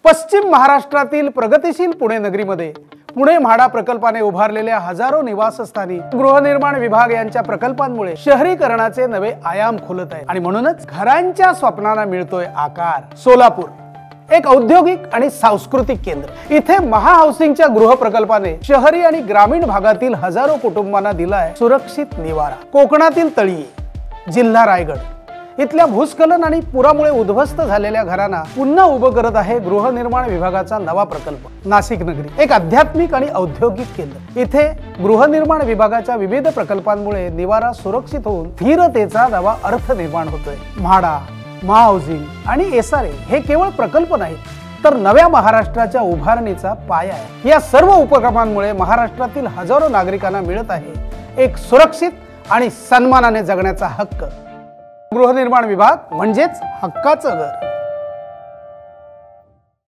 पश्चिम महाराष्ट्रातील प्रगतिशील पुणे नगरीमध्ये पुणे म्हाडा प्रकल्पाने उभारलेल्या हजारो निवासस्थानी गृहनिर्माण विभाग यांच्या प्रकल्पांमुळे शहरीकरणाचे नवे आयाम खुलत आहेत आणि म्हणूनच घरांच्या स्वप्नांना मिळतोय आकार। सोलापूर एक औद्योगिक आणि सांस्कृतिक केंद्र। इथे महाहाऊसिंगच्या गृह प्रकल्पाने शहरी आणि ग्रामीण भागातील हजारो कुटुंबांना दिलाय सुरक्षित निवारा। कोकणातील तळी जिल्हा रायगड इथल्या भूस्खलन आणि पुरामुळे उद्ध्वस्त झालेल्या घरांना पुन्हा उभं करत आहे गृहनिर्माण विभागाचा नवा प्रकल्प। नाशिक नगरी एक आध्यात्मिक आणि औद्योगिक केंद्र। इथे गृहनिर्माण विभागाच्या विविध प्रकल्पांमुळे निवारा सुरक्षित होऊन स्थिरतेचा नवा अर्थ निर्माण होतोय। म्हाडा, महाहाऊसिंग आणि एसआरए हे केवळ प्रकल्प नाहीत तर नव्या महाराष्ट्राच्या उभारणीचा पाया आहे। या सर्व उपक्रमांमुळे महाराष्ट्रातील हजारो नागरिकांना मिळत आहे एक सुरक्षित आणि सन्मानाने जगण्याचा हक्क। गृहनिर्माण विभाग म्हणजेच हक्काचं घर।